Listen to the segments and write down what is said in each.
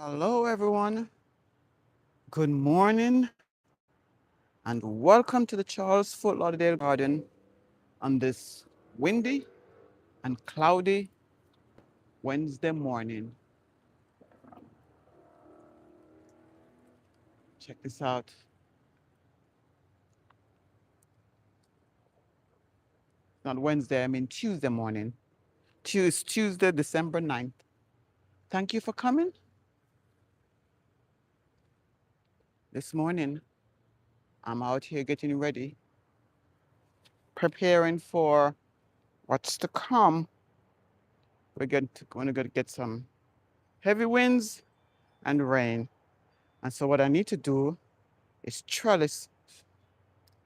Hello, everyone. Good morning, and welcome to the Charles Fort Lauderdale Garden on this windy and cloudy Wednesday morning. Check this out. Not Wednesday, I mean Tuesday morning. Tuesday, December 9th. Thank you for coming this morning. I'm out here getting ready, preparing for what's to come. Going to get some heavy winds and rain. And so what I need to do is trellis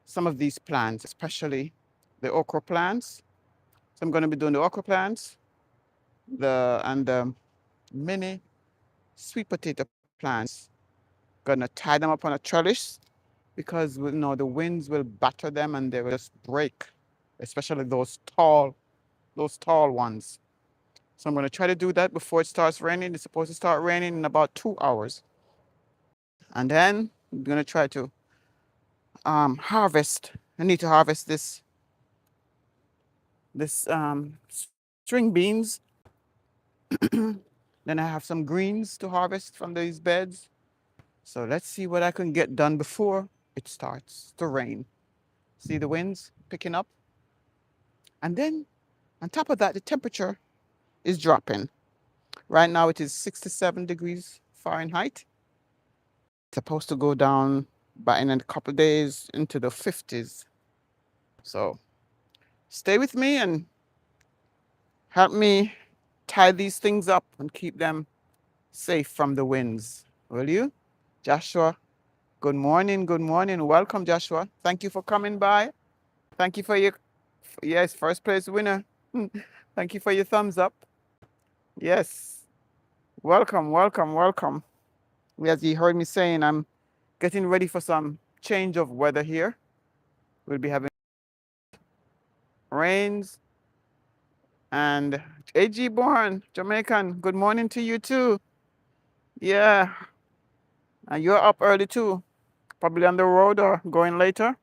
some of these plants, especially the okra plants. So I'm going to be doing the okra plants, the mini sweet potato plants. Gonna tie them up on a trellis because the winds will batter them and they will just break, especially those tall ones. So I'm going to try to do that before it starts raining. It's supposed to start raining in about 2 hours, and then I'm going to try to harvest. I need to harvest this string beans. Then I have some greens to harvest from these beds. So let's see what I can get done before it starts to rain. See the winds picking up? And then on top of that, the temperature is dropping. Right now it is 67 degrees Fahrenheit. It's supposed to go down by in a couple of days into the 50s. So stay with me and help me tie these things up and keep them safe from the winds. Will you? Joshua, good morning. Good morning. Welcome, Joshua. Thank you for coming by. Thank you for your, yes, first place winner. Thank you for your thumbs up. Yes. Welcome, welcome, welcome. As you heard me saying, I'm getting ready for some change of weather here. We'll be having rains. And AG Born, Jamaican, good morning to you too. Yeah. And you're up early too, probably on the road or going later.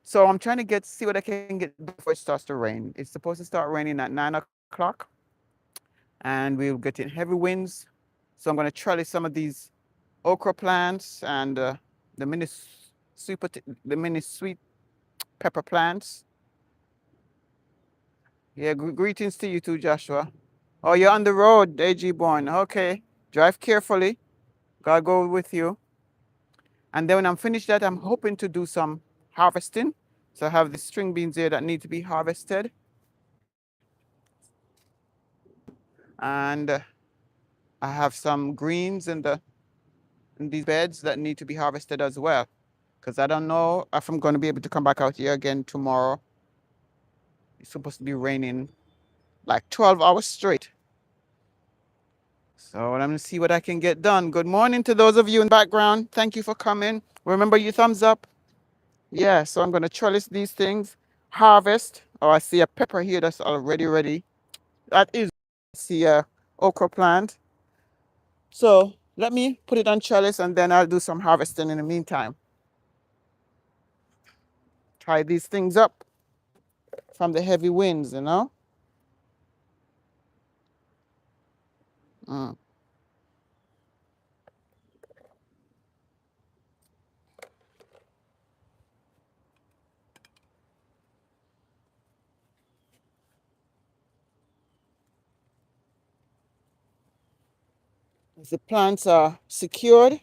So I'm trying to see what I can get before it starts to rain. It's supposed to start raining at 9 o'clock, and we'll get in heavy winds. So I'm going to trellis some of these okra plants and the mini sweet pepper plants. Yeah, greetings to you too, Joshua. Oh, you're on the road, AG Born. Okay, drive carefully. God go with you. And then when I'm finished that, I'm hoping to do some harvesting. So I have the string beans here that need to be harvested. And I have some greens in these beds that need to be harvested as well. Because I don't know if I'm going to be able to come back out here again tomorrow. It's supposed to be raining like 12 hours straight. So I'm going to see what I can get done. Good morning to those of you in the background. Thank you for coming. Remember your thumbs up. Yeah, so I'm going to trellis these things, harvest. Oh, I see a pepper here that's already ready. That is, I see a okra plant. So let me put it on trellis and then I'll do some harvesting in the meantime. Tie these things up from the heavy winds, you know? Mm. If the plants are secured,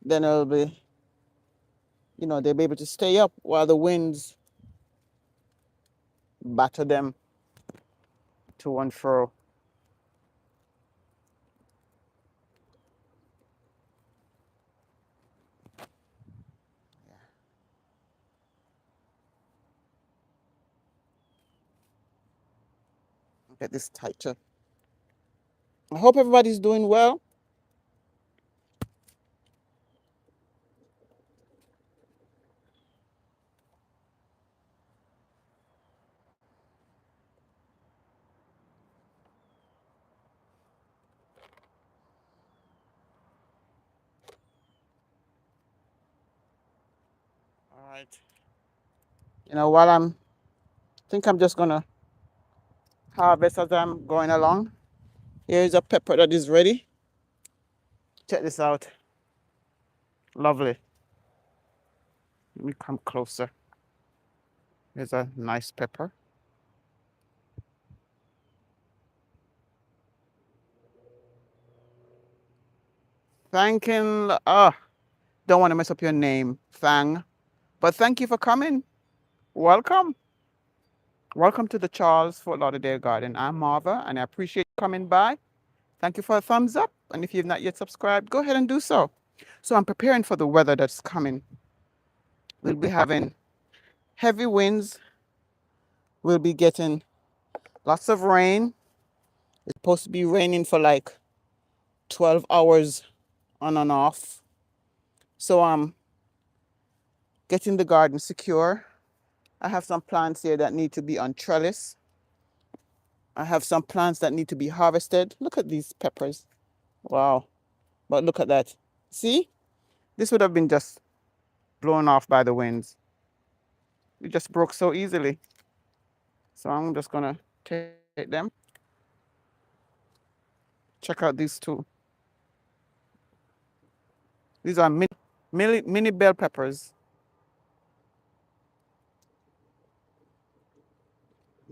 then it'll be, they'll be able to stay up while the winds batter them to and fro. Get this tighter. I hope everybody's doing well. right. You know, while think I'm just gonna harvest as I'm going along. Here's a pepper that is ready. Check this out. Lovely. Let me come closer. Here's a nice pepper. Thanking, don't want to mess up your name, Thang. But thank you for coming. Welcome. Welcome to the Charles Fort Lauderdale Garden. I'm Marva and I appreciate you coming by. Thank you for a thumbs up. And if you've not yet subscribed, go ahead and do so. So I'm preparing for the weather that's coming. We'll be having heavy winds. We'll be getting lots of rain. It's supposed to be raining for like 12 hours on and off. So I'm getting the garden secure. I have some plants here that need to be on trellis. I have some plants that need to be harvested. Look at these peppers. Wow. But look at that. See? This would have been just blown off by the winds. It just broke so easily. So I'm just gonna take them. Check out these two. These are mini bell peppers.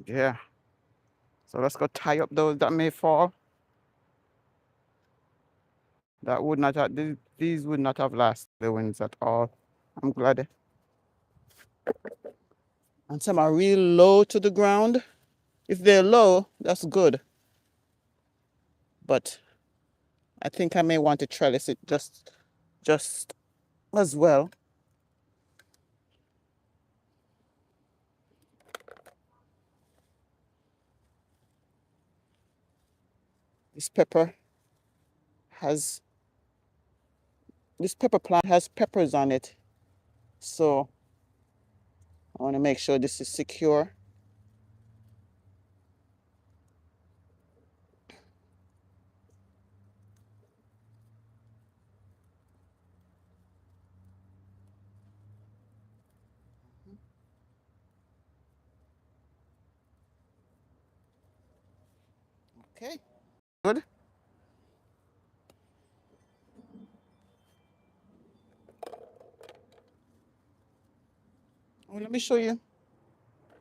Yeah. So let's go tie up those that may fall. That would not have, these would not have lasted the winds at all. I'm glad. And some are really low to the ground. If they're low, that's good. But I think I may want to trellis it just as well. This pepper has, this pepper plant has peppers on it. So I want to make sure this is secure. Okay, good. Well, let me show you.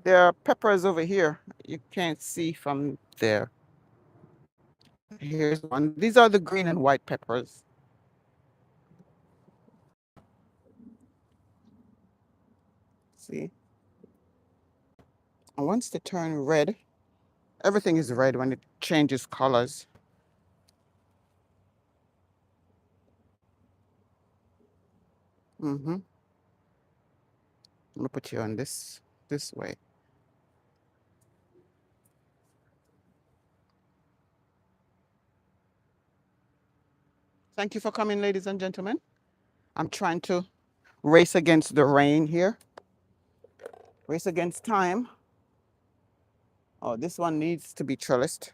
There are peppers over here. You can't see from there. Here's one. These are the green and white peppers. See? And once they turn red, everything is red when it changes colors. Mm-hmm. I'm gonna put you on this way. Thank you for coming, ladies and gentlemen. I'm trying to race against the rain here. Race against time. Oh, this one needs to be trellised.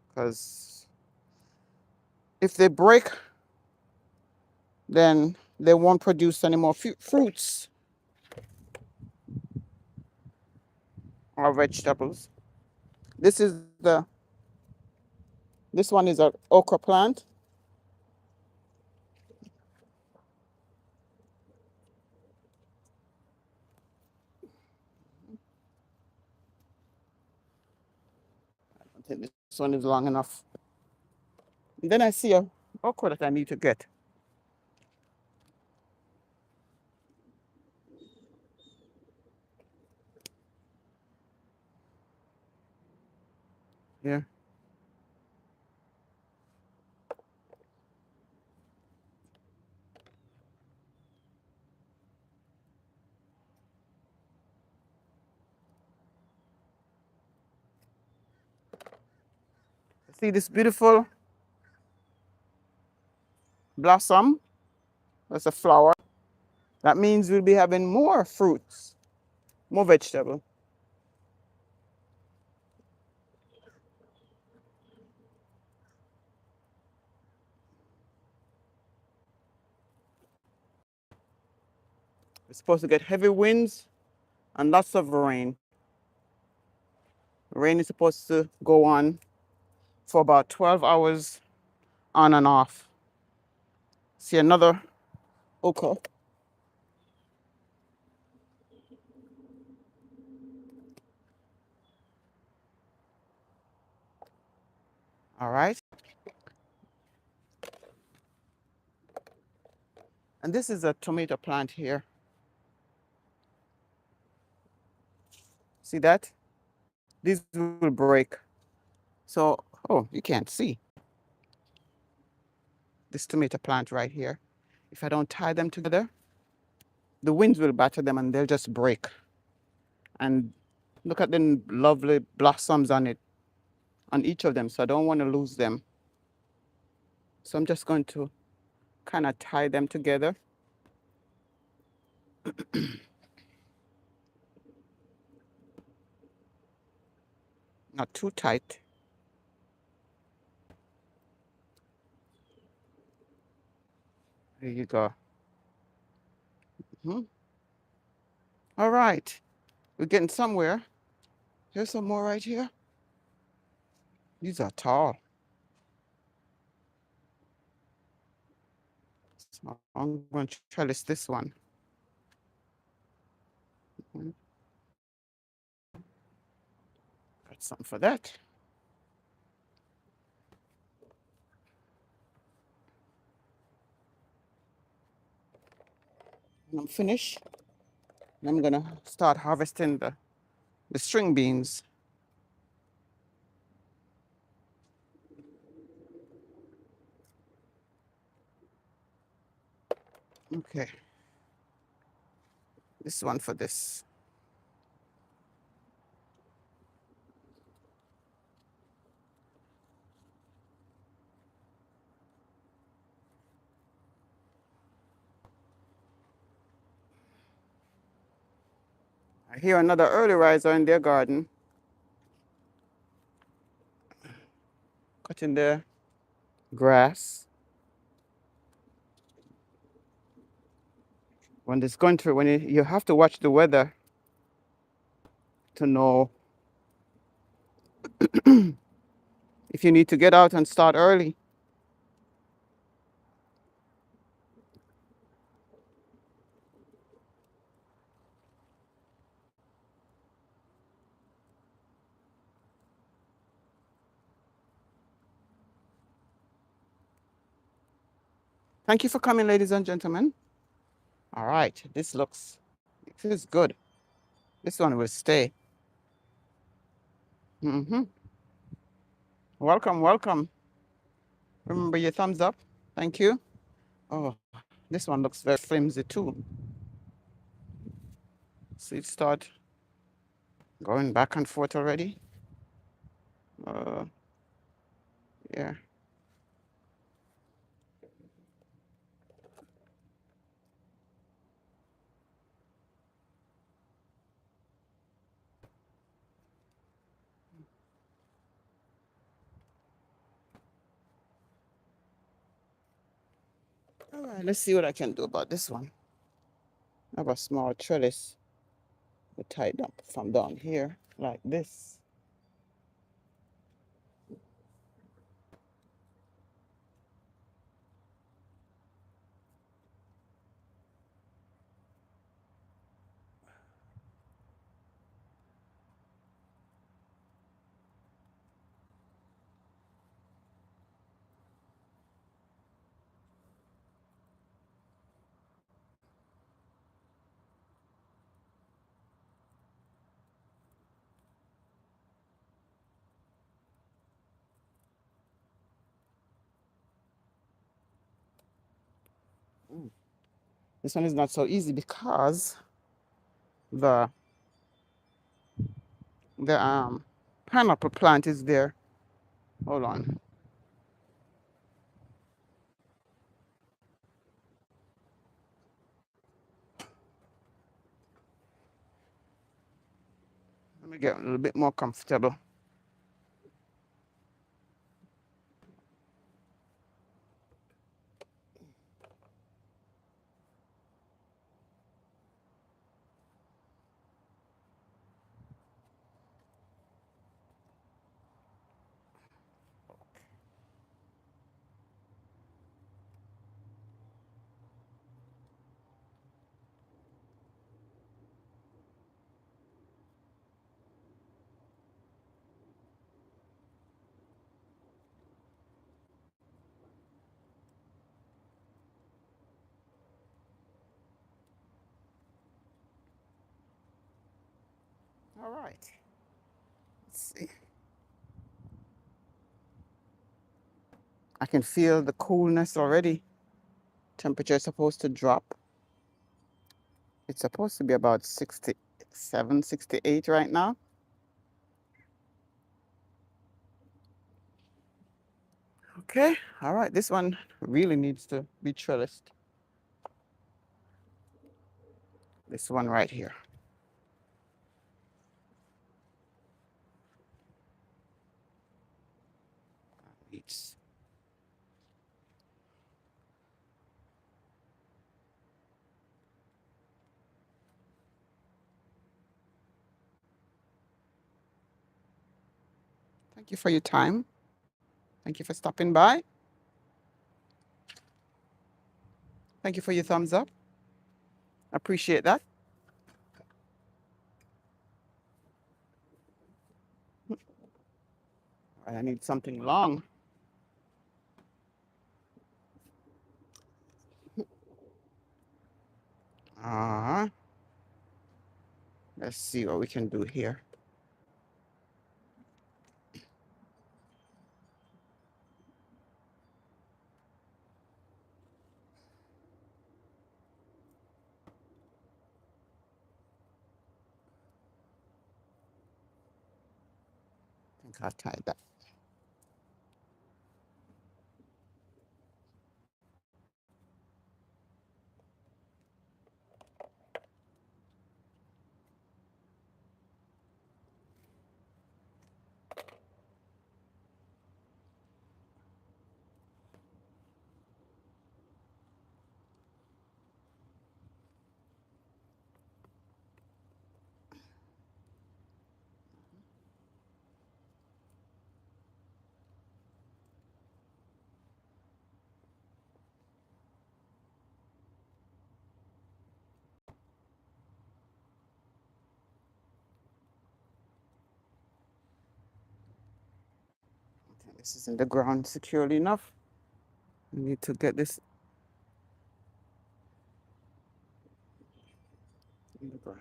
Because if they break, then they won't produce any more fruits or vegetables. This is this one is an okra plant. I think this one is long enough. And then I see a okra that I need to get. Yeah. See this beautiful blossom? That's a flower. That means we'll be having more fruits, more vegetable. We're supposed to get heavy winds and lots of rain. Rain is supposed to go on for about 12 hours on and off. See another ochre. All right. And this is a tomato plant here. See that? These will break. So, oh, you can't see this tomato plant right here. If I don't tie them together, the winds will batter them and they'll just break. And look at the lovely blossoms on it, on each of them. So I don't want to lose them. So I'm just going to kind of tie them together. Not too tight. There you go. Mhm. All right. We're getting somewhere. Here's some more right here. These are tall. So I'm going to trellis this one. Mhm. Got something for that. When I'm finished, I'm going to start harvesting the string beans. Okay. This one for this. I hear another early riser in their garden, cutting their grass. When it's going through, you have to watch the weather to know if you need to get out and start early. Thank you for coming, ladies and gentlemen. All right, this is good. This one will stay. Welcome, welcome. Remember your thumbs up. Thank you. Oh, this one looks very flimsy too. See it start going back and forth already. Uh, yeah. All right, let's see what I can do about this one. I have a small trellis to tie it up from down here like this. This one is not so easy because the the pineapple plant is there. Hold on. Let me get a little bit more comfortable. All right. Let's see. I can feel the coolness already. Temperature is supposed to drop. It's supposed to be about 67, 68 right now. Okay. All right. This one really needs to be trellised. This one right here. Needs. Thank you for your time. Thank you for stopping by. Thank you for your thumbs up. Appreciate that. I need something long. Uh-huh. Let's see what we can do here. I think I'll tie that. Okay, this is in the ground securely enough. I need to get this in the ground.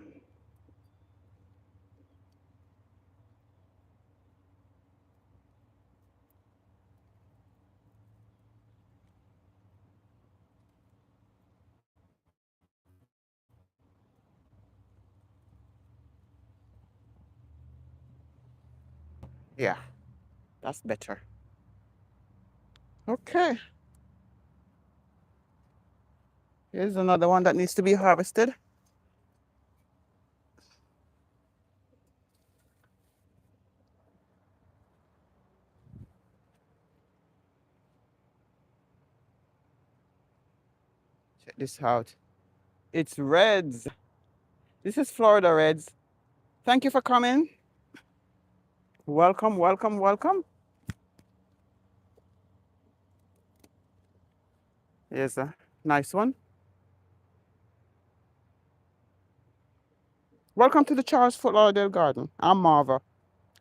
Yeah, that's better. Okay. Here's another one that needs to be harvested. Check this out. It's reds. This is Florida reds. Thank you for coming. Welcome, welcome, welcome. Here's a nice one. Welcome to the Charles Fort Lauderdale Garden. I'm Marva,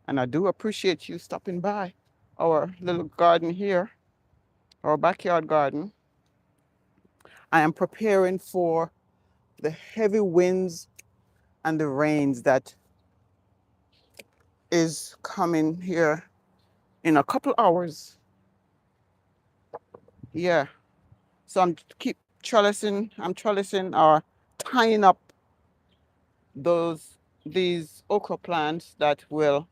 and I do appreciate you stopping by our little garden here, our backyard garden. I am preparing for the heavy winds and the rains that is coming here in a couple hours. Yeah. So I'm trellising or tying up these okra plants that will,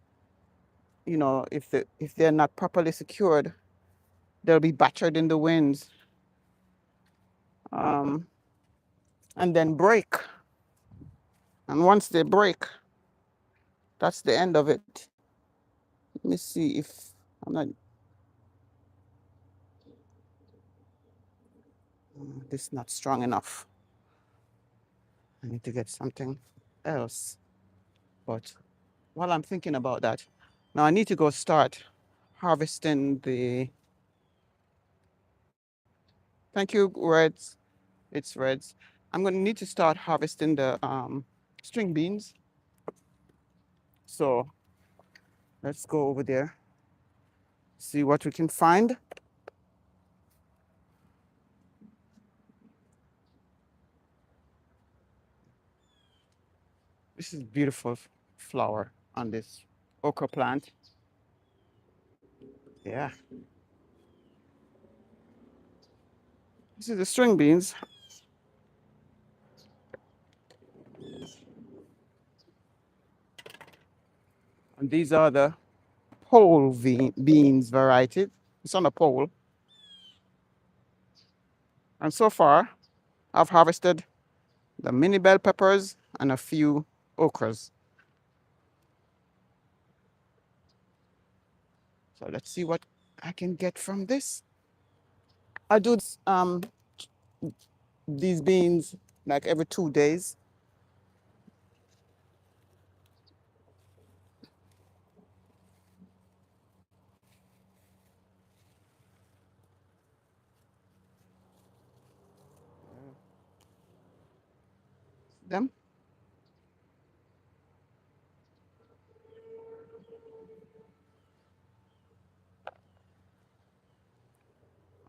if they're not properly secured, they'll be battered in the winds. Um, and then break. And once they break, that's the end of it. Let me see if I'm not. This is not strong enough. I need to get something else. But while I'm thinking about that, now I need to go start harvesting the. Thank you, Reds. It's Reds. I'm going to need to start harvesting the string beans. So let's go over there, see what we can find. This is beautiful flower on this okra plant. Yeah. This is the string beans. And these are the pole beans variety. It's on a pole. And so far, I've harvested the mini bell peppers and a few okras. So let's see what I can get from this. I do these beans like every 2 days. Them.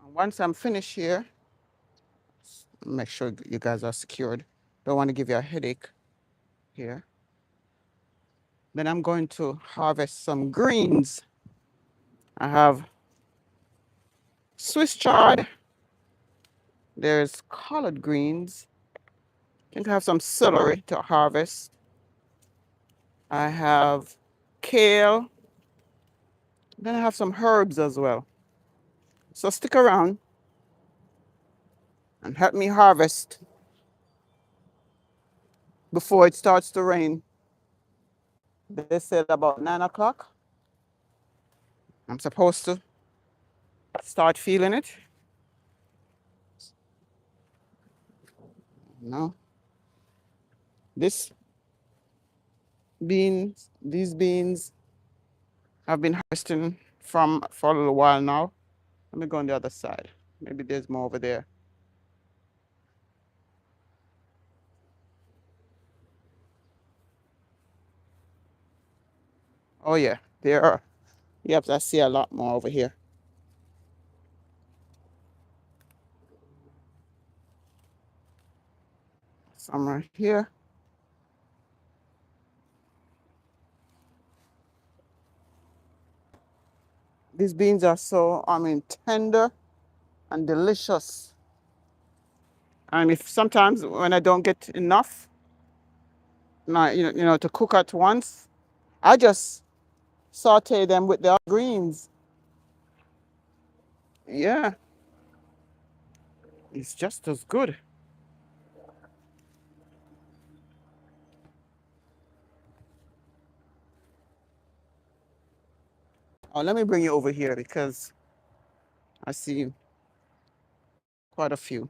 And once I'm finished here, make sure you guys are secured. Don't want to give you a headache here. Then I'm going to harvest some greens. I have Swiss chard. There's collard greens. I think I have some celery to harvest. I have kale. Then I have some herbs as well. So stick around and help me harvest before it starts to rain. They said about 9 o'clock. I'm supposed to start feeling it. No. These beans have been harvesting from for a little while now. Let me go on the other side. Maybe there's more over there. Oh yeah, there are. Yep, I see a lot more over here. Some right here. These beans are so, tender and delicious. And if sometimes when I don't get enough, to cook at once, I just saute them with the greens. Yeah, it's just as good. Oh, let me bring you over here because I see quite a few.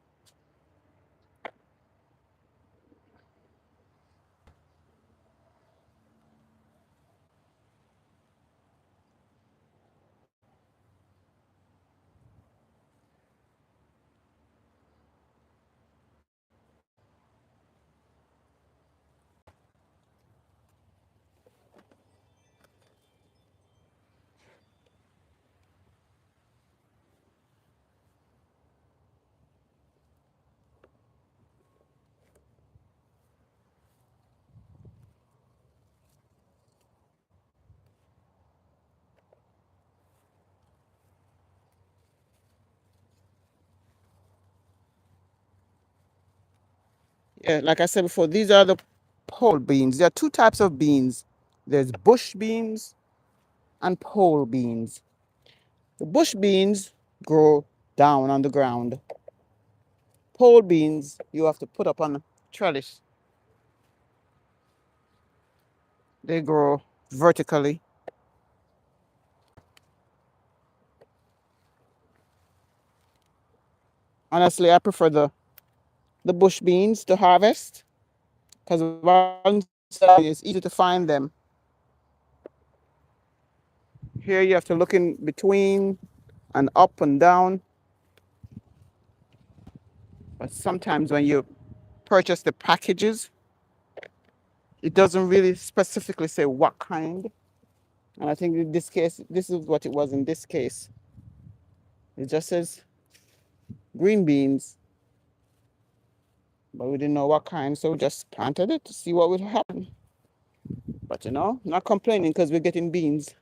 Yeah, like I said before, these are the pole beans. There are two types of beans. There's bush beans and pole beans. The bush beans grow down on the ground. Pole beans you have to put up on a trellis. They grow vertically. Honestly, I prefer the bush beans to harvest because it's easy to find them. Here you have to look in between and up and down. But sometimes when you purchase the packages, it doesn't really specifically say what kind. And I think in this case, this is what it was in this case. It just says green beans, but we didn't know what kind, so we just planted it to see what would happen. But not complaining because we're getting beans.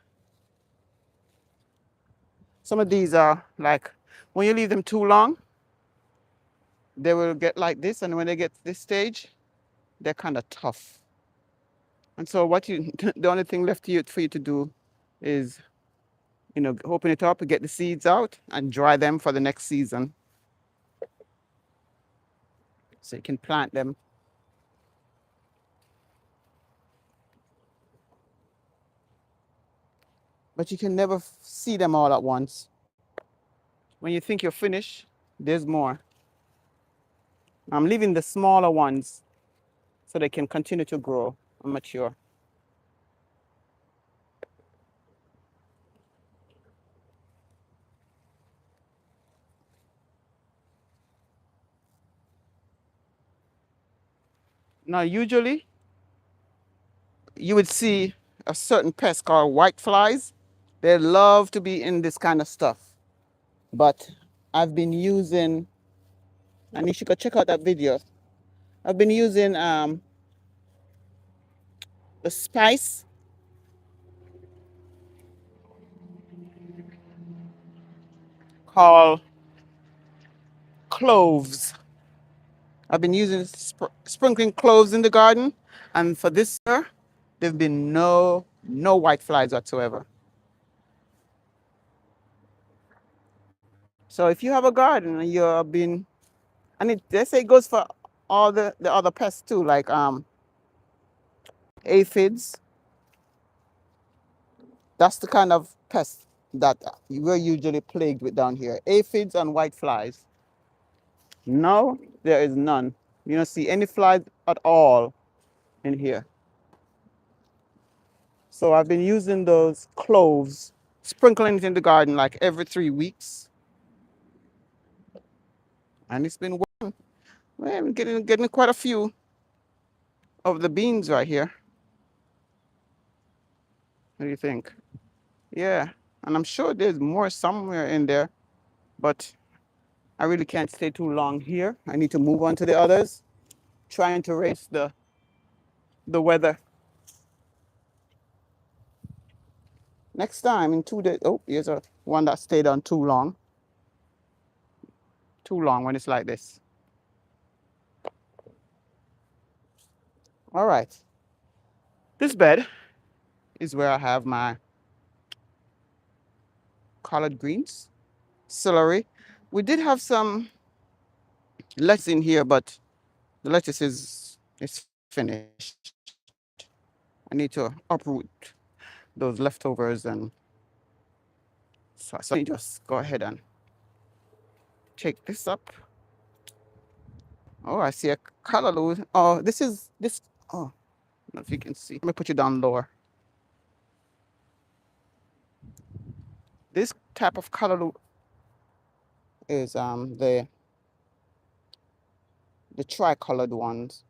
Some of these are like, when you leave them too long, they will get like this. And when they get this stage, they're kind of tough. And so the only thing left for you to do is, open it up and get the seeds out and dry them for the next season. So you can plant them. But you can never see them all at once. When you think you're finished, there's more. I'm leaving the smaller ones so they can continue to grow and mature. Now, usually, you would see a certain pest called white flies. They love to be in this kind of stuff. But I've been using, and you should go check out that video. I've been using the spice called cloves. I've been using sprinkling cloves in the garden, and for this year, there've been no white flies whatsoever. So if you have a garden and you've been, and they say it goes for all the other pests too, like aphids. That's the kind of pest that we're usually plagued with down here. Aphids and white flies. No, there is none. You don't see any flies at all in here. So I've been using those cloves, sprinkling it in the garden like every 3 weeks. And it's been working. Well, I'm getting quite a few of the beans right here. What do you think? Yeah. And I'm sure there's more somewhere in there, but I really can't stay too long here. I need to move on to the others, trying to race the weather. Next time in 2 days. Oh, here's one that stayed on too long. Too long when it's like this. All right. This bed is where I have my collard greens, celery. We did have some lettuce in here, but the lettuce is finished. I need to uproot those leftovers, and so let me just go ahead and take this up. Oh, I see a callaloo. Oh, this. Oh, I don't know if you can see. Let me put you down lower. This type of callaloo is the tricolored ones.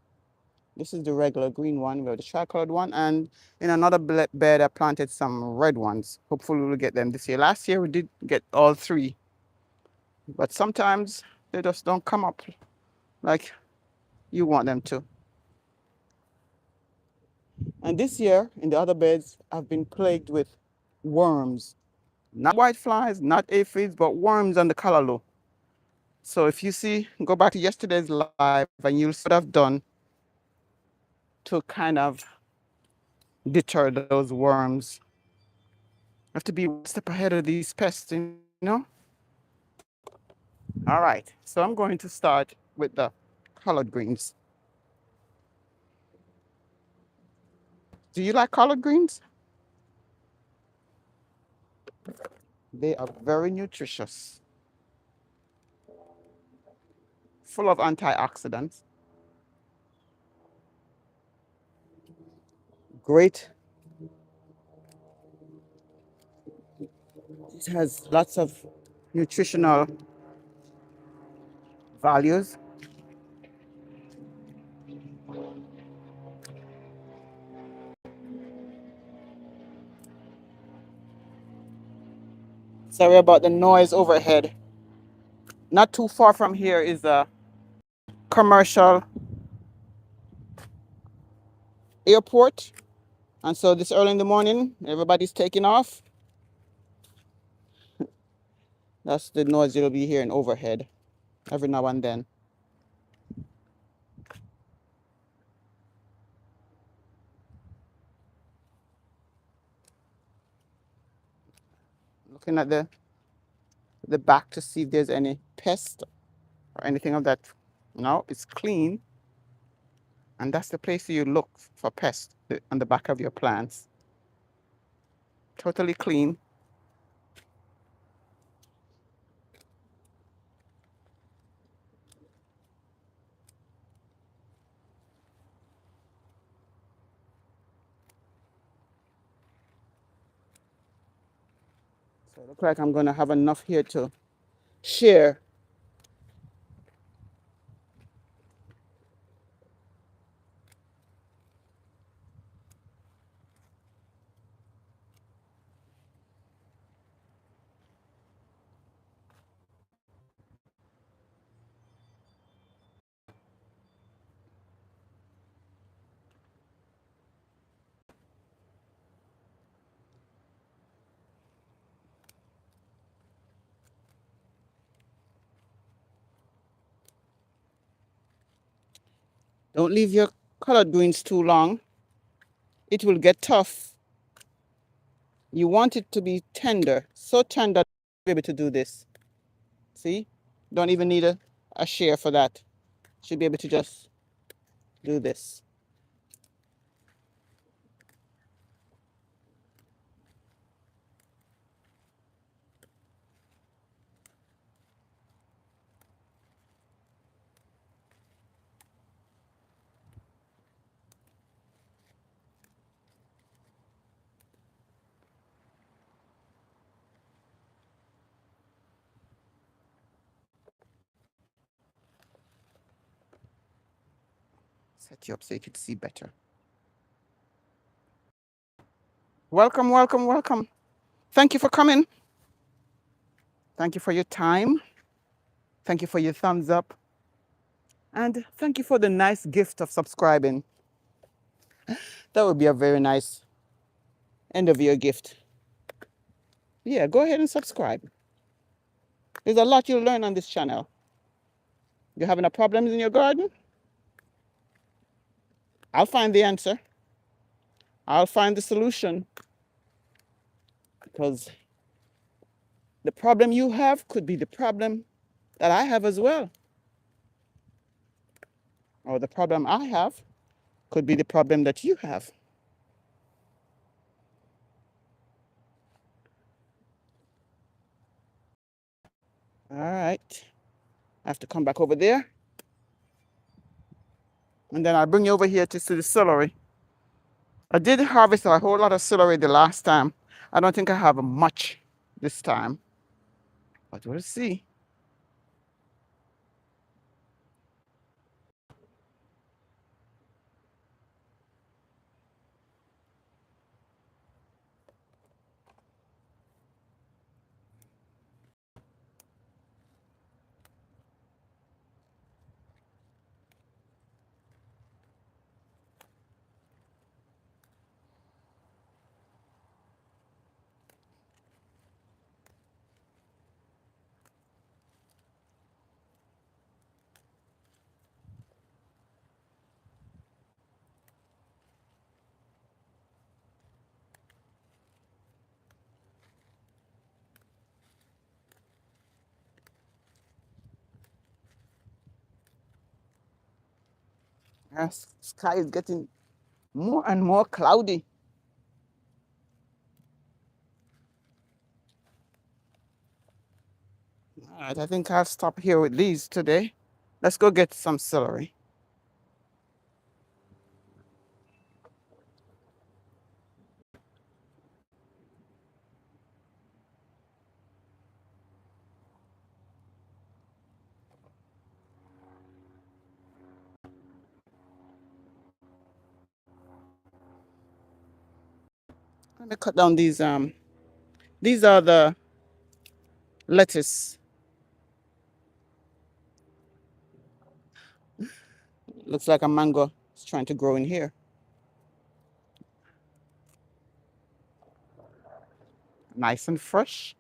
This is the regular green one. We have the tricolored one, and in another bed I planted some red ones. Hopefully we'll get them this year. Last year we did get all three, but sometimes they just don't come up like you want them to. And this year in the other beds I've been plagued with worms. Not white flies, not aphids, but worms on the callaloo. So if you see, go back to yesterday's live and you'll see what I've done to kind of deter those worms. I have to be one step ahead of these pests, you know? All right, so I'm going to start with the collard greens. Do you like collard greens? They are very nutritious, full of antioxidants. Great. It has lots of nutritional values. Sorry about the noise overhead. Not too far from here is a commercial airport. And so this early in the morning, everybody's taking off. That's the noise you'll be hearing overhead every now and then. Looking at the back to see if there's any pest or anything of that. No, it's clean. And that's the place you look for pests on the back of your plants. Totally clean. So it looks like I'm going to have enough here to share. Don't leave your collard greens too long. It will get tough. You want it to be tender, so tender to be able to do this. See? Don't even need a shear for that. Should be able to just do this. Set you up so you can see better. Welcome, welcome, welcome. Thank you for coming. Thank you for your time. Thank you for your thumbs up. And thank you for the nice gift of subscribing. That would be a very nice end of year gift. Yeah, go ahead and subscribe. There's a lot you'll learn on this channel. You're having a problem in your garden? I'll find the answer. I'll find the solution. Because the problem you have could be the problem that I have as well. Or the problem I have could be the problem that you have. All right. I have to come back over there. And then I'll bring you over here to see the celery. I did harvest a whole lot of celery the last time. I don't think I have much this time. But we'll see. The sky is getting more and more cloudy. All right, I think I'll stop here with these today. Let's go get some celery. Let me cut down these are the lettuce. Looks like a mango is trying to grow in here. Nice and fresh.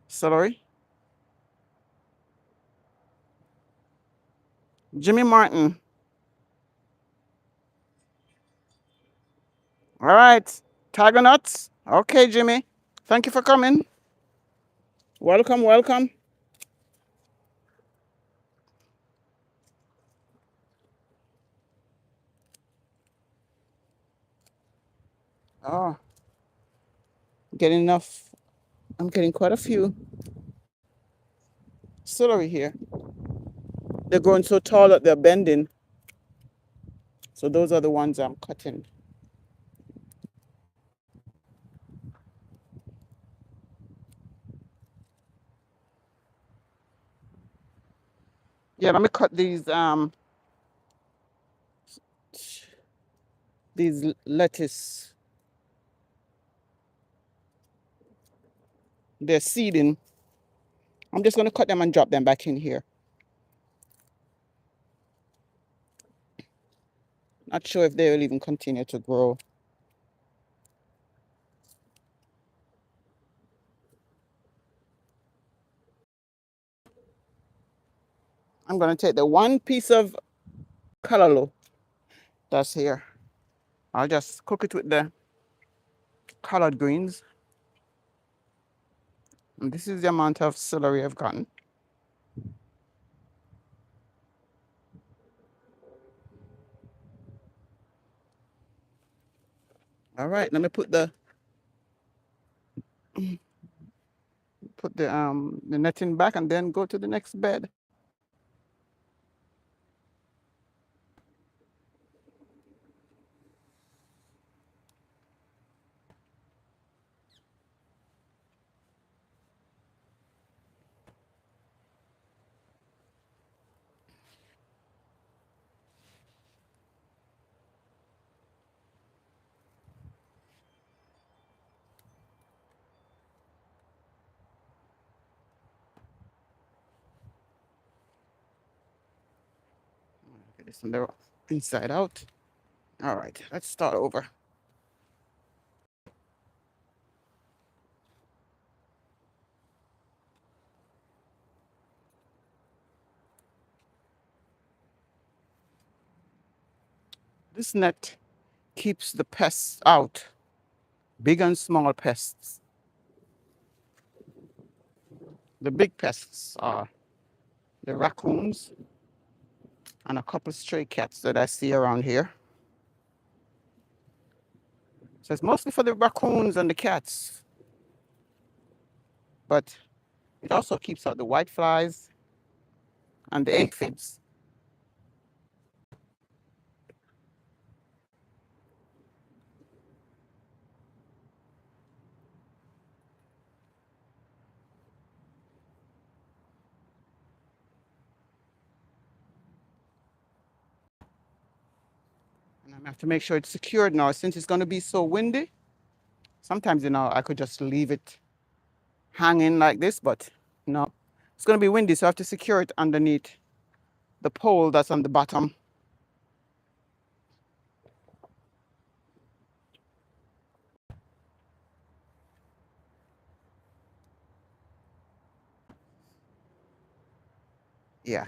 Celery. Jimmy Martin. All right. Tiger nuts. Okay, Jimmy. Thank you for coming. Welcome, welcome. Oh, getting enough. I'm getting quite a few celery here. They're growing so tall that they're bending. So those are the ones I'm cutting. Yeah, let me cut these lettuce. They're seeding. I'm just gonna cut them and drop them back in here. Not sure if they will even continue to grow. I'm gonna take the one piece of callaloo that's here. I'll just cook it with the collard greens. And this is the amount of celery I've gotten. All right, let me put the netting back and then go to the next bed. Get this on the inside out. All right, let's start over. This net keeps the pests out, big and small pests. The big pests are the raccoons and a couple stray cats that I see around here. So it's mostly for the raccoons and the cats, but it also keeps out the white flies and the aphids. And I have to make sure it's secured now since it's going to be so windy. Sometimes, I could just leave it hanging like this, but no, it's going to be windy, so I have to secure it underneath the pole that's on the bottom. Yeah.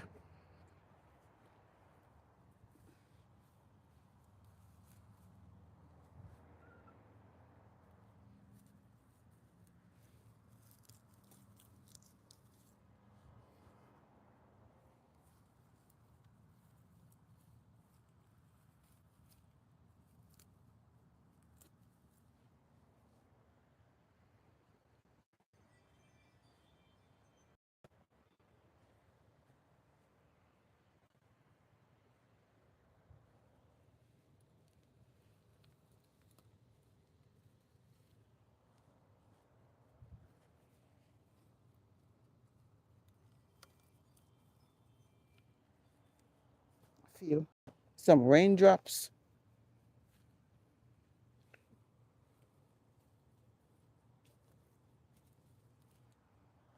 Feel some raindrops.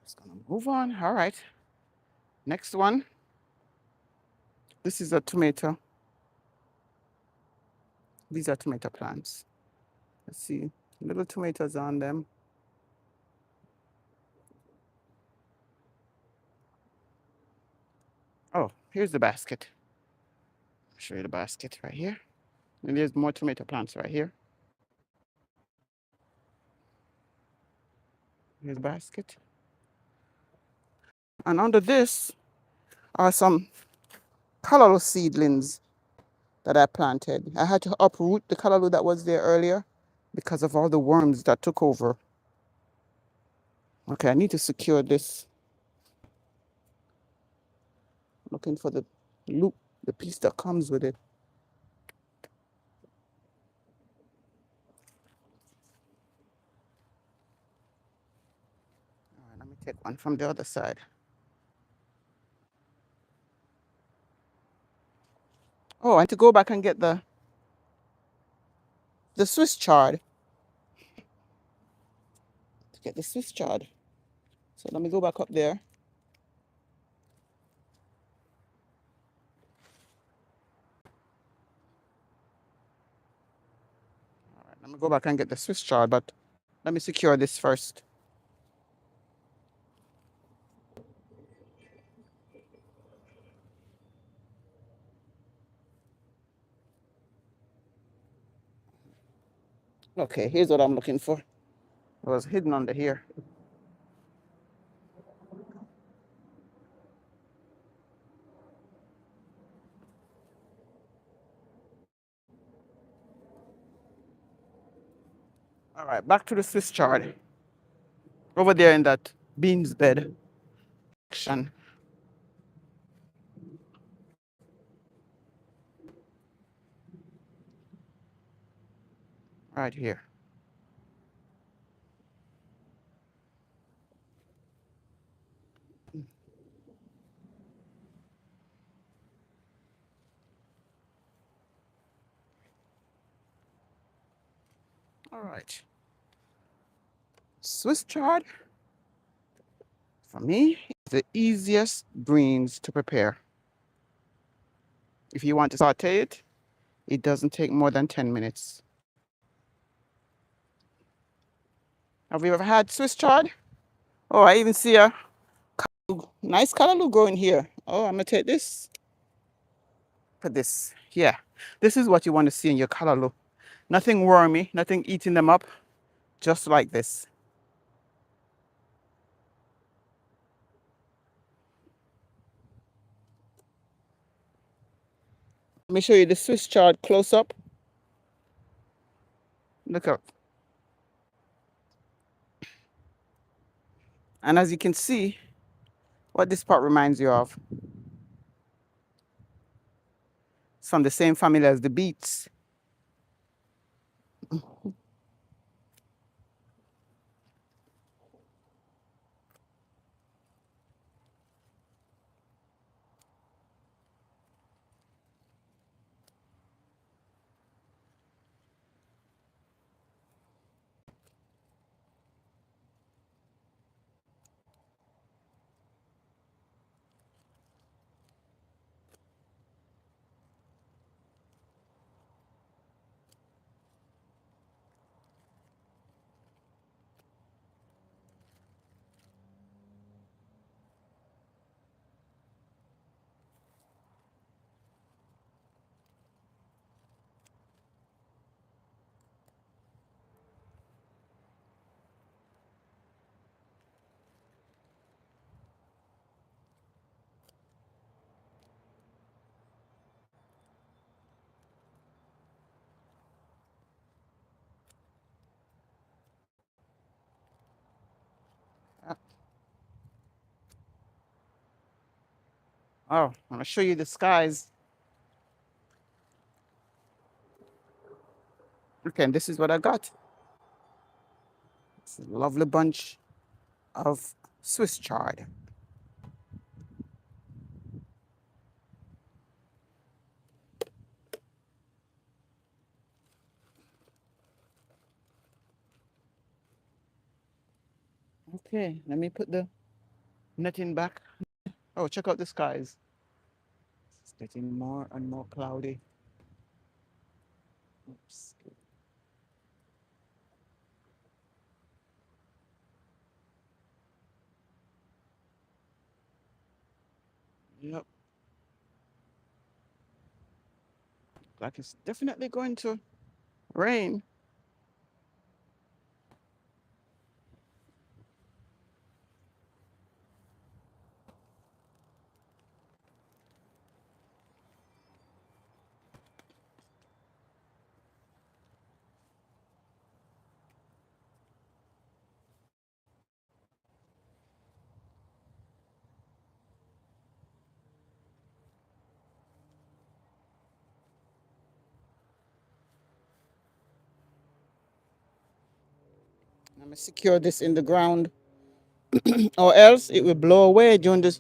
Just gonna move on. All right. Next one. This is a tomato. These are tomato plants. Let's see. Little tomatoes on them. Oh, here's the basket. I'll show you the basket right here. And there's more tomato plants right here. Here's the basket. And under this are some callaloo seedlings that I planted. I had to uproot the callaloo that was there earlier because of all the worms that took over. Okay, I need to secure this. Looking for the loop, the piece that comes with it. All right, let me take one from the other side. Oh, I need to go back and get the Swiss chard. To get the Swiss chard. So let me go back up there. All right, let me go back and get the Swiss chard, but let me secure this first. Okay, here's what I'm looking for. It was hidden under here. All right, back to the Swiss chard. Over there in that beans bed section. Right here. All right. Swiss chard, for me, is the easiest greens to prepare. If you want to saute it, it doesn't take more than 10 minutes. Have you ever had Swiss chard? Oh, I even see a nice callaloo growing here. Oh, I'm gonna take this. Put this. Yeah, this is what you want to see in your callaloo. Nothing wormy, nothing eating them up, just like this. Let me show you the Swiss chard close up. Look up. And as you can see, what this pot reminds you of, it's from the same family as the beets. Oh, I'm gonna show you the skies. Okay, and this is what I got. It's a lovely bunch of Swiss chard. Okay, let me put the netting back. Oh, check out the skies. It's getting more and more cloudy. Oops. Yep. like it's definitely going to rain. I'm gonna secure this in the ground, or else it will blow away during the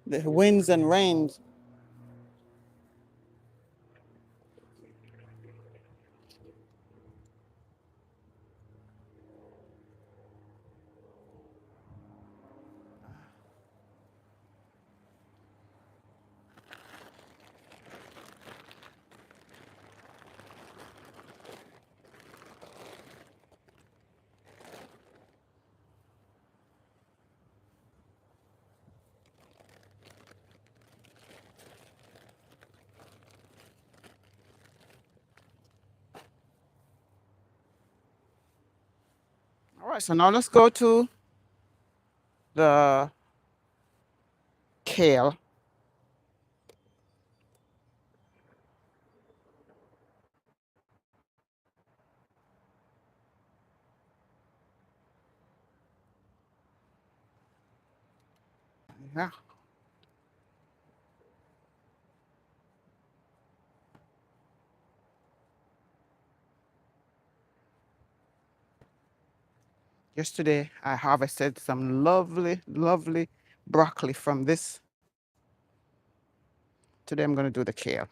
winds and rains. All right, so now let's go to the kale. Yeah. Yesterday, I harvested some lovely, lovely broccoli from this. Today, I'm going to do the kale.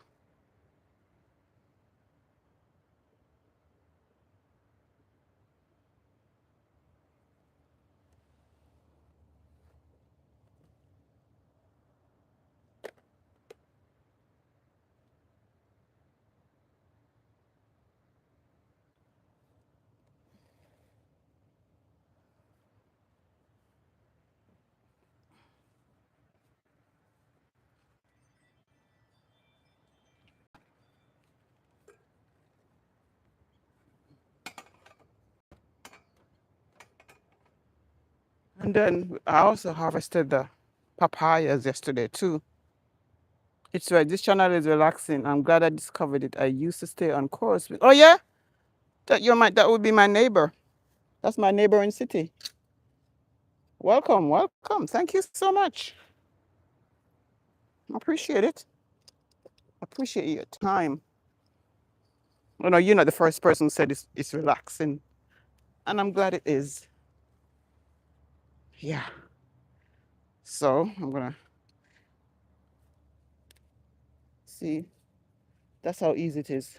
And then I also harvested the papayas yesterday too. It's right. This channel is relaxing. I'm glad I discovered it. I used to stay on course with. Oh yeah, that would be my neighbor. That's my neighboring city. Welcome, welcome. Thank you so much. I appreciate it. Appreciate your time. Oh no, you're not the first person who said it's relaxing, and I'm glad it is. Yeah. So I'm gonna see. That's how easy it is,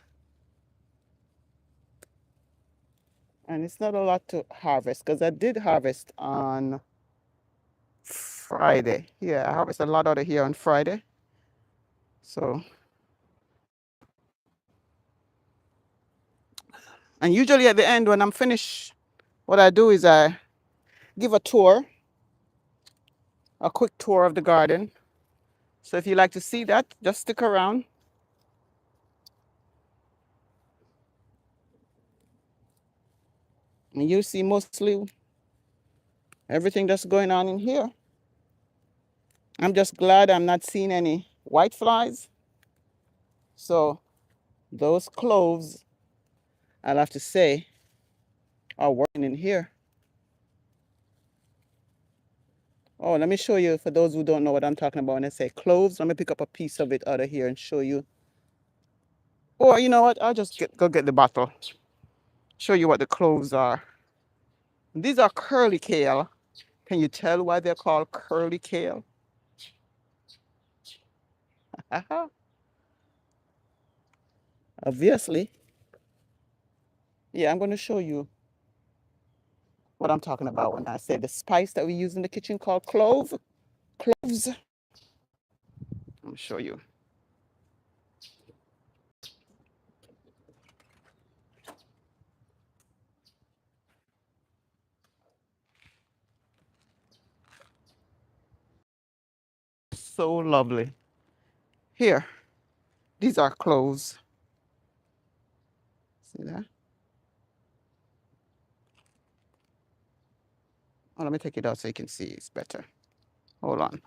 and it's not a lot to harvest because I did harvest on Friday. Yeah, I harvested a lot out of here on Friday. So, and usually at the end when I'm finished, what I do is I give a tour, a quick tour of the garden. So if you like to see that, just stick around. And you'll see mostly everything that's going on in here. I'm just glad I'm not seeing any white flies. So those cloves, I'll have to say, are working in here. Oh, let me show you for those who don't know what I'm talking about when I say cloves. Let me pick up a piece of it out of here and show you. Or you know what? I'll just go get the bottle. Show you what the cloves are. These are curly kale. Can you tell why they're called curly kale? Obviously. Yeah, I'm going to show you what I'm talking about when I say the spice that we use in the kitchen called cloves. I'll show you. So lovely. Here, These are cloves. See that? Oh, let me take it out so you can see it's better. Hold on.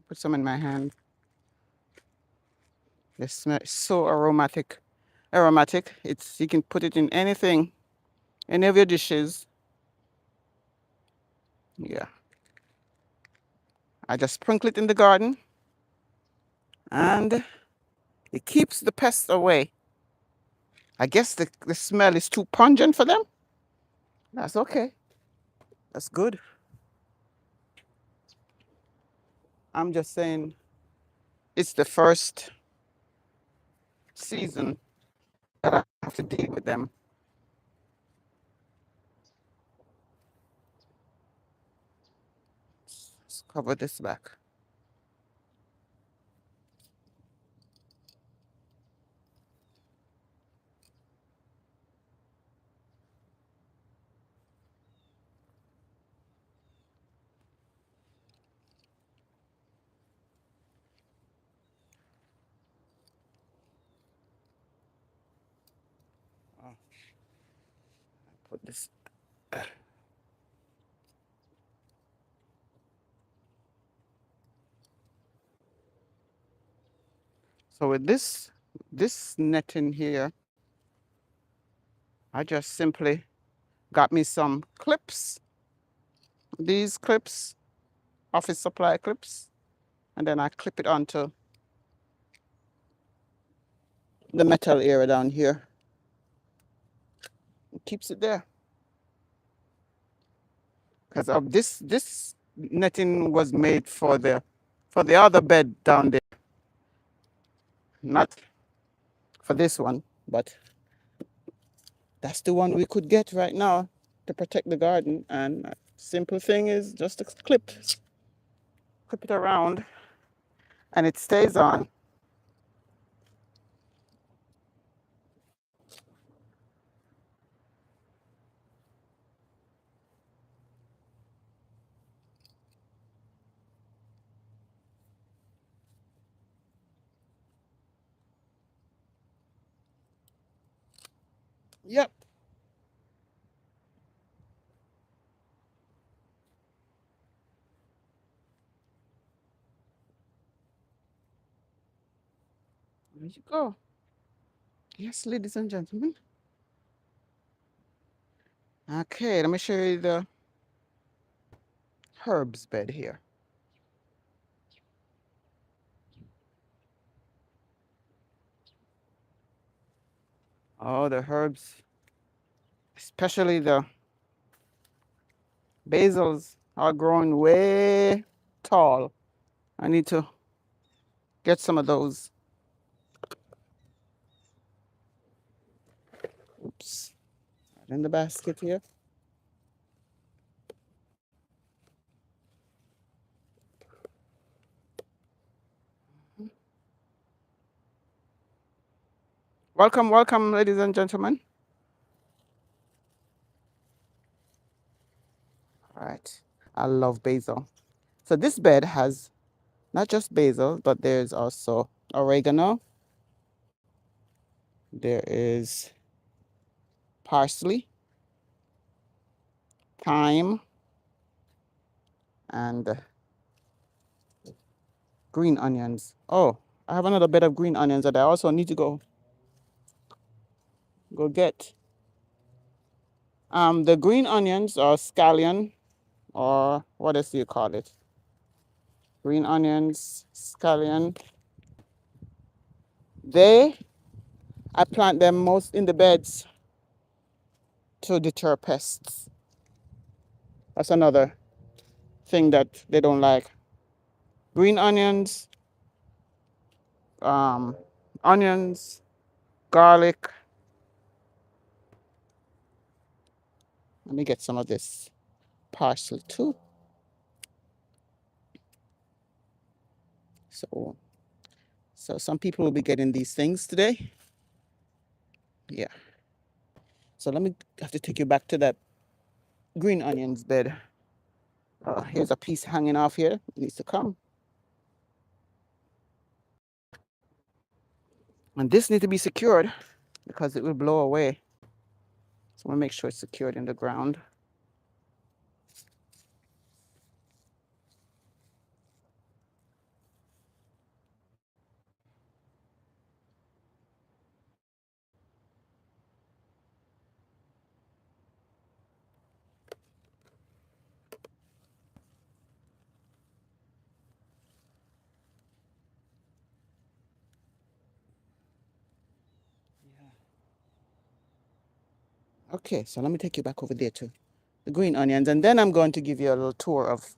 Put some in my hand. This smells so aromatic. Aromatic. It's you can put it in anything, any of your dishes. Yeah. I just sprinkle it in the garden, and it keeps the pests away. I guess the smell is too pungent for them. That's okay. That's good. I'm just saying it's the first season that I have to deal with them. Let's cover this back. Oh, put this. So with this netting here, I just simply got me some clips. These clips, office supply clips, and then I clip it onto the metal area down here. It keeps it there. Because of this netting was made for the other bed down there, not for this one, but that's the one we could get right now to protect the garden. And simple thing is just to clip it around, and it stays on. Yep. There you go. Yes, ladies and gentlemen. Okay, let me show you the herbs bed here. Oh, the herbs, especially the basils, are growing way tall. I need to get some of those. Oops. Right in the basket here. Welcome, welcome, ladies and gentlemen. All right. I love basil. So this bed has not just basil, but there's also oregano. There is parsley, thyme, and green onions. Oh, I have another bed of green onions that I also need to go get. The green onions are scallion, or what else do you call it? Green onions, scallion. I plant them most in the beds to deter pests. That's another thing that they don't like. Green onions, onions, garlic. Let me get some of this parsley too. So some people will be getting these things today. Yeah. So let me have to take you back to that green onions bed. Here's a piece hanging off here. It needs to come. And this needs to be secured because it will blow away. So I want to make sure it's secured in the ground. Okay, so let me take you back over there to the green onions, and then I'm going to give you a little tour of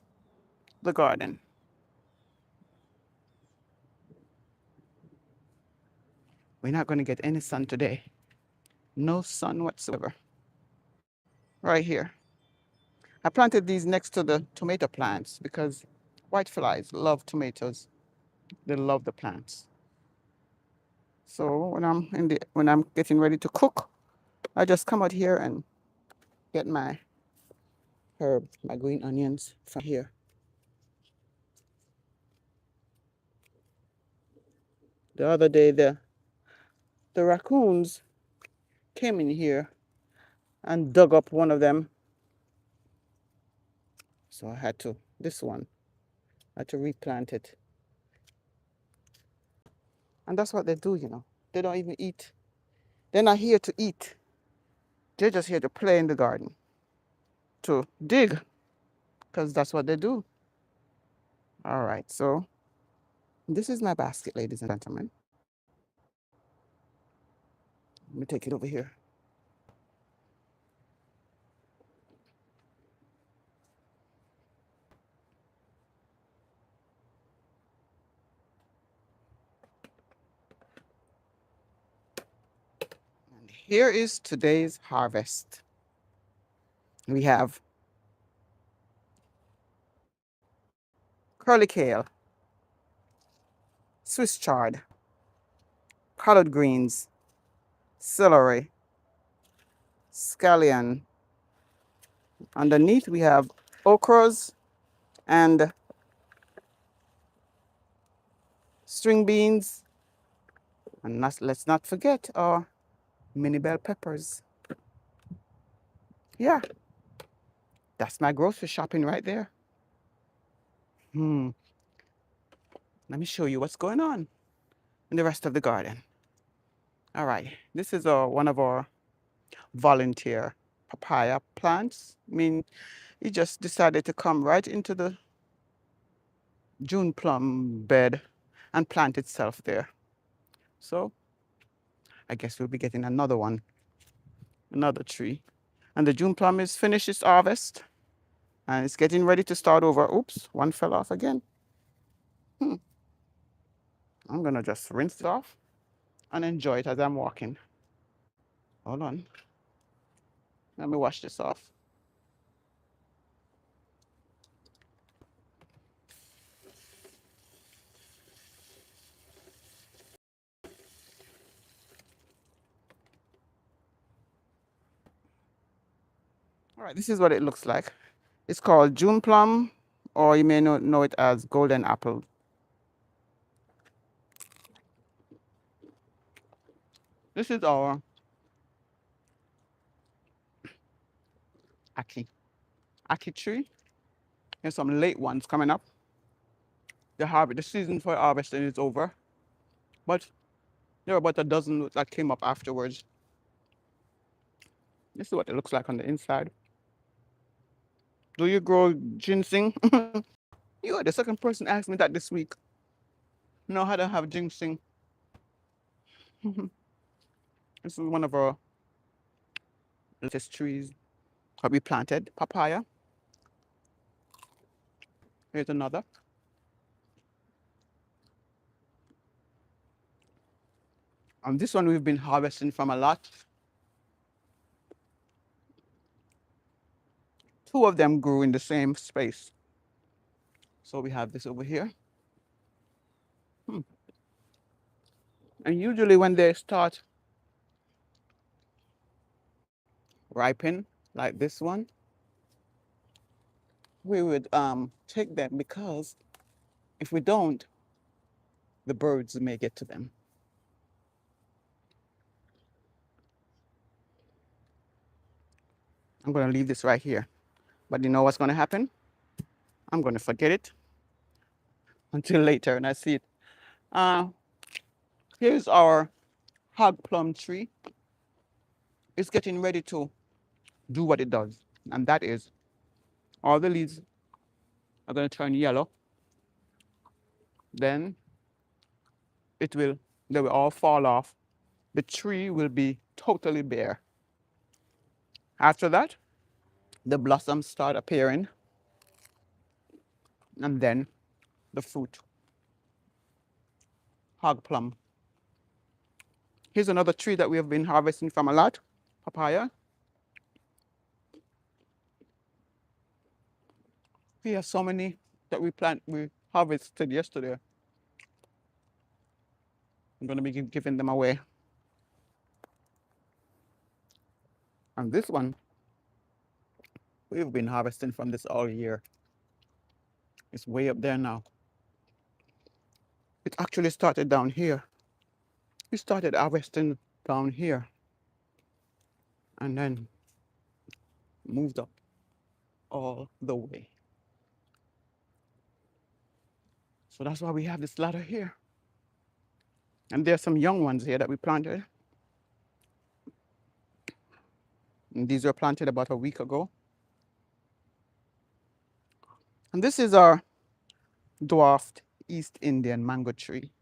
the garden. We're not going to get any sun today. No sun whatsoever. Right here. I planted these next to the tomato plants because whiteflies love tomatoes. They love the plants. So when I'm getting ready to cook, I just come out here and get my herbs, my green onions from here. The other day the raccoons came in here and dug up one of them. So I had to, this one, I had to replant it. And that's what they do, you know. They don't even eat. They're not here to eat. They're just here to play in the garden, to dig, because that's what they do. All right, so this is my basket, ladies and gentlemen. Let me take it over here. And here is today's harvest. We have curly kale, Swiss chard, collard greens, celery, scallion. Underneath we have okras and string beans. And let's not forget our mini bell peppers. Yeah, that's my grocery shopping right there. Let me show you what's going on in the rest of the garden. All right, this is one of our volunteer papaya plants. I mean, he just decided to come right into the June plum bed and plant itself there. So I guess we'll be getting another one, another tree. And the June plum is finished its harvest and it's getting ready to start over. Oops, one fell off again. I'm gonna just rinse it off and enjoy it as I'm walking. Hold on. Let me wash this off. All right, this is what it looks like. It's called June plum, or you may know it as golden apple. This is our Aki tree. There's some late ones coming up. The season for harvesting is over, but there are about a dozen that came up afterwards. This is what it looks like on the inside. Do you grow ginseng? You are the second person asked me that this week. No, I don't have ginseng. This is one of our latest trees that we planted. Papaya. Here's another. And this one we've been harvesting from a lot. Two of them grew in the same space. So we have this over here. And usually when they start ripen, like this one, we would take them because if we don't, the birds may get to them. I'm going to leave this right here. But you know what's going to happen? I'm going to forget it until later and I see it. Uh, Here's our hog plum tree. It's getting ready to do what it does. And that is all the leaves are going to turn yellow. Then it will, they will all fall off. The tree will be totally bare. After that, the blossoms start appearing and then the fruit, hog plum. Here's another tree that we have been harvesting from a lot, papaya. We have so many that we harvested yesterday. I'm going to be giving them away. And this one, we've been harvesting from this all year. It's way up there now. It actually started down here. We started harvesting down here and then moved up all the way. So that's why we have this ladder here. And there's some young ones here that we planted. And these were planted about a week ago. And this is our dwarfed East Indian mango tree.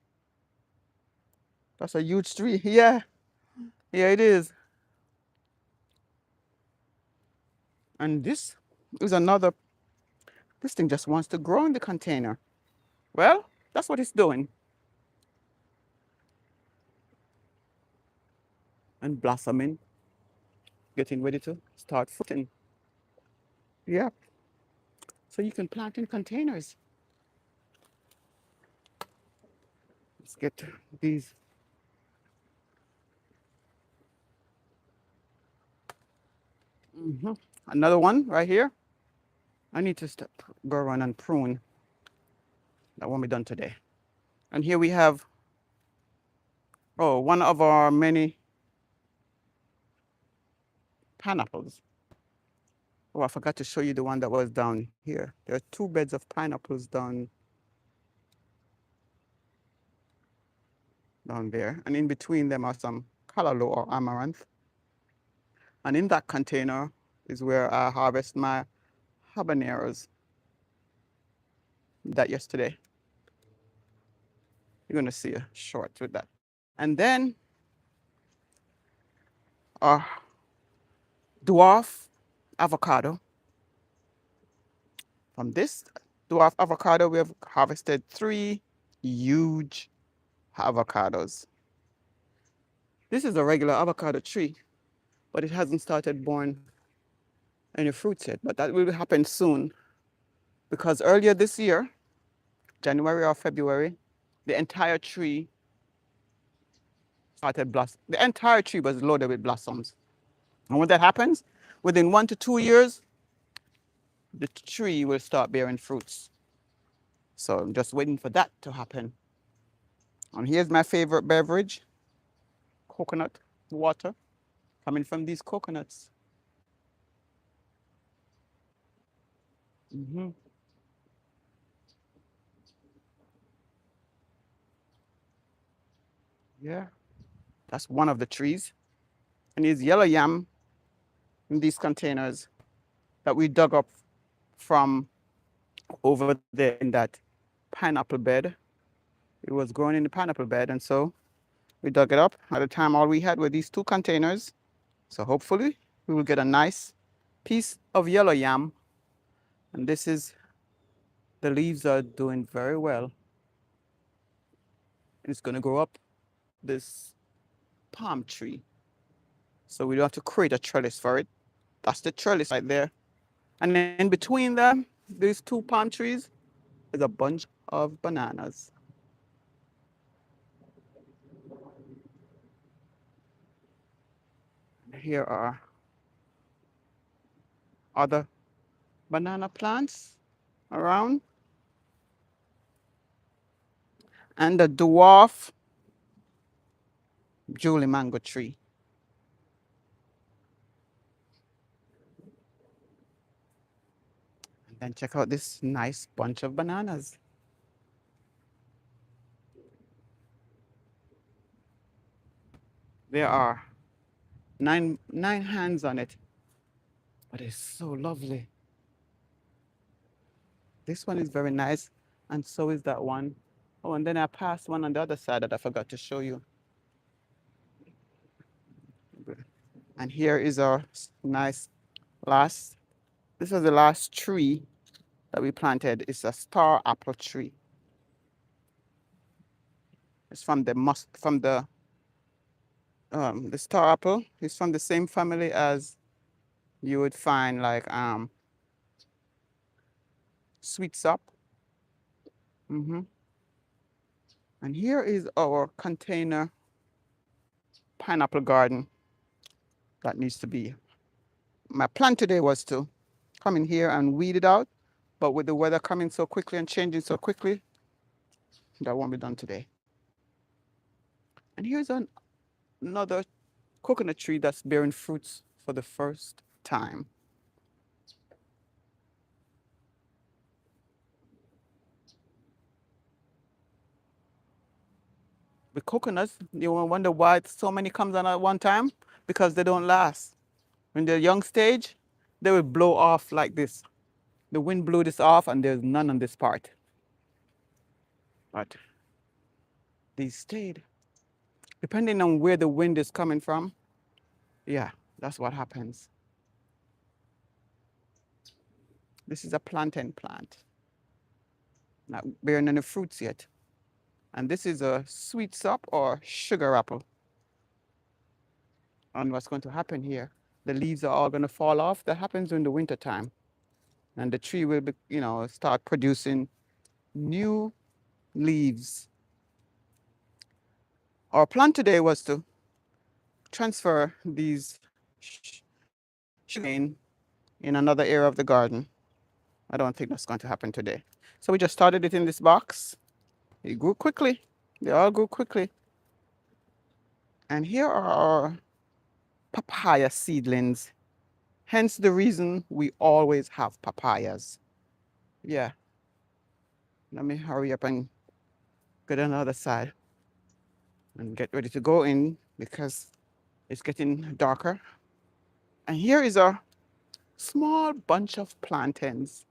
That's a huge tree. Yeah, yeah, it is. And this is another, this thing just wants to grow in the container. Well, that's what it's doing. And blossoming, getting ready to start fruiting. Yeah. So you can plant in containers. Let's get these. Another one right here. I need to go around and prune. That won't be done today. And here we have, oh, one of our many pineapples. Oh, I forgot to show you the one that was down here. There are 2 beds of pineapples down there. And in between them are some callaloo or amaranth. And in that container is where I harvest my habaneros. That yesterday. You're gonna see a short with that. And then our dwarf avocado. From this dwarf avocado, we have harvested 3 huge avocados. This is a regular avocado tree, but it hasn't started born any fruits yet. But that will happen soon because earlier this year, January or February, the entire tree started blossom. The entire tree was loaded with blossoms. And when that happens, within 1 to 2 years, the tree will start bearing fruits. So I'm just waiting for that to happen. And here's my favorite beverage, coconut water, coming from these coconuts. Yeah, that's one of the trees. And there's yellow yam in these containers that we dug up from over there in that pineapple bed. It was growing in the pineapple bed, and so we dug it up. At the time, all we had were these 2 containers. So hopefully, we will get a nice piece of yellow yam. And this is, the leaves are doing very well. It's going to grow up this palm tree. So we don't have to create a trellis for it. That's the trellis right there. And then in between them, these 2 palm trees, is a bunch of bananas. Here are other banana plants around. And the dwarf Julie mango tree. Then check out this nice bunch of bananas. There are nine hands on it, but it's so lovely. This one is very nice, and so is that one. Oh, and then I passed one on the other side that I forgot to show you. And here is our nice last. This was the last tree that we planted. It's a star apple tree. It's from the star apple. It's from the same family as you would find like sweet sop. And here is our container pineapple garden that needs to be. My plan today was to come in here and weed it out, but with the weather coming so quickly and changing so quickly, that won't be done today. And here's another coconut tree that's bearing fruits for the first time. With coconuts, you wonder why so many comes on at one time, because they don't last. When they're young stage, they will blow off like this. The wind blew this off and there's none on this part. But these stayed. Depending on where the wind is coming from, yeah, that's what happens. This is a plantain plant, not bearing any fruits yet. And this is a sweet sop or sugar apple. And what's going to happen here, the leaves are all going to fall off. That happens in the winter time. And the tree will be, start producing new leaves. Our plan today was to transfer these sugarcane in another area of the garden. I don't think that's going to happen today. So we just started it in this box. It grew quickly. They all grew quickly. And here are our papaya seedlings. Hence the reason we always have papayas. Yeah. Let me hurry up and get on the other side and get ready to go in because it's getting darker. And here is a small bunch of plantains.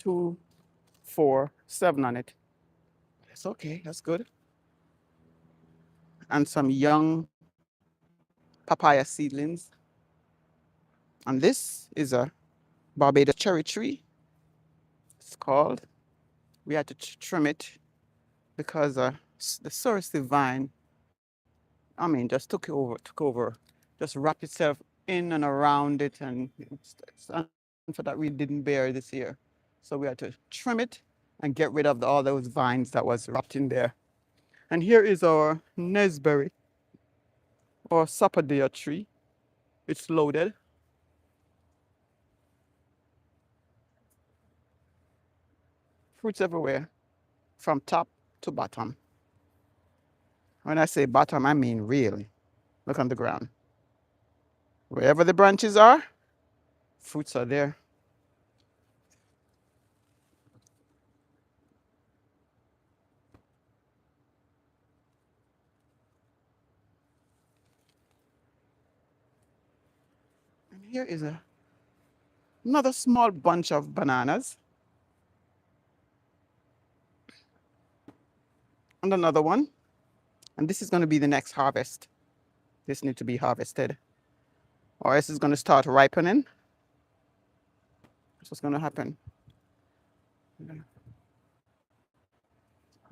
2, 4, 7 on it. It's okay, that's good. And some young papaya seedlings. And this is a Barbados cherry tree. It's called. We had to trim it because the sorrowsy vine, just took over, just wrapped itself in and around it, and for that we didn't bear this year. So we had to trim it and get rid of all those vines that was wrapped in there. And here is our nesberry or sapodilla tree. It's loaded. Fruits everywhere, from top to bottom. When I say bottom, I mean really. Look on the ground. Wherever the branches are, fruits are there. And here is another small bunch of bananas. And another one. And this is going to be the next harvest. This needs to be harvested, or else it's going to start ripening. That's what's going to happen. And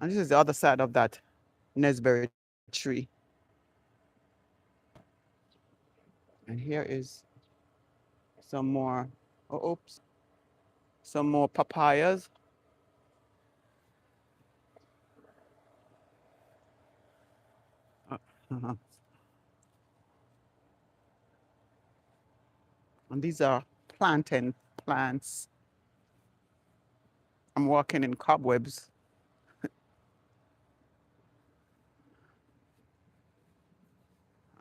this is the other side of that nesberry tree. And here is some more, some more papayas. Uh-huh. And these are plantain plants. I'm walking in cobwebs.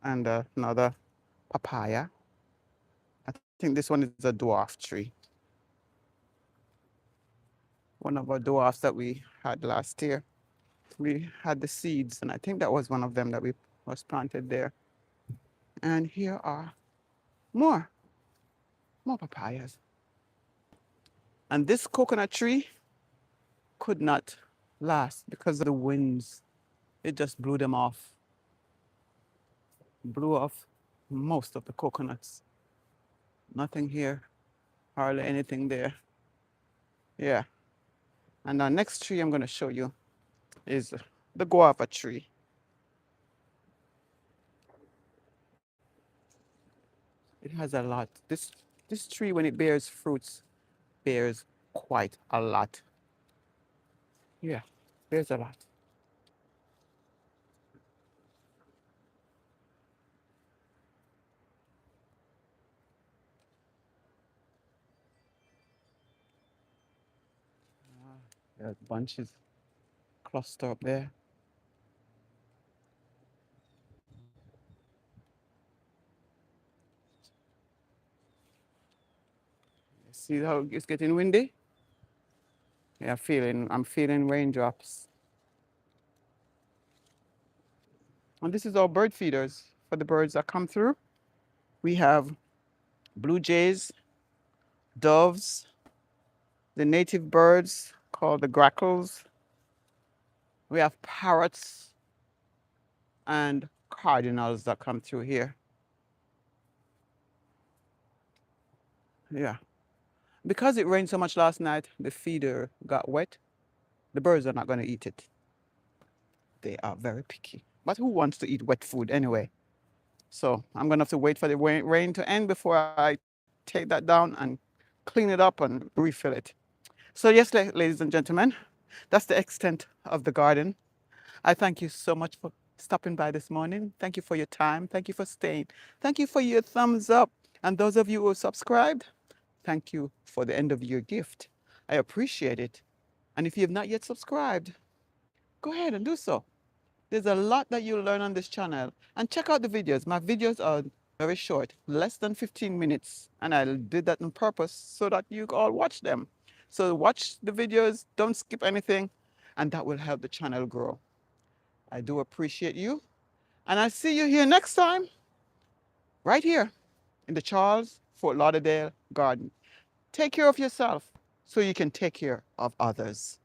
And another papaya. I think this one is a dwarf tree. One of our dwarfs that we had last year. We had the seeds, and I think that was one of them that we was planted there. And here are more, more papayas. And this coconut tree could not last because of the winds. It just blew them off, blew off most of the coconuts. Nothing here, hardly anything there. Yeah. And our next tree I'm going to show you is the guava tree. It has a lot. This tree, when it bears fruits, bears quite a lot. Yeah, bears a lot. There's bunches cluster up there. See how it's getting windy? Yeah, I'm feeling raindrops. And this is our bird feeders for the birds that come through. We have blue jays, doves, the native birds called the grackles. We have parrots and cardinals that come through here. Yeah. Because it rained so much last night, the feeder got wet. The birds are not going to eat it. They are very picky. But who wants to eat wet food anyway? So I'm going to have to wait for the rain to end before I take that down and clean it up and refill it. So yes, ladies and gentlemen, that's the extent of the garden. I thank you so much for stopping by this morning. Thank you for your time. Thank you for staying. Thank you for your thumbs up. And those of you who subscribed, thank you for the end of year gift. I appreciate it. And if you have not yet subscribed, go ahead and do so. There's a lot that you'll learn on this channel. And check out the videos. My videos are very short, less than 15 minutes. And I did that on purpose so that you all watch them. So watch the videos, don't skip anything, and that will help the channel grow. I do appreciate you. And I'll see you here next time, right here in the Charles Fort Lauderdale Garden. Take care of yourself so you can take care of others.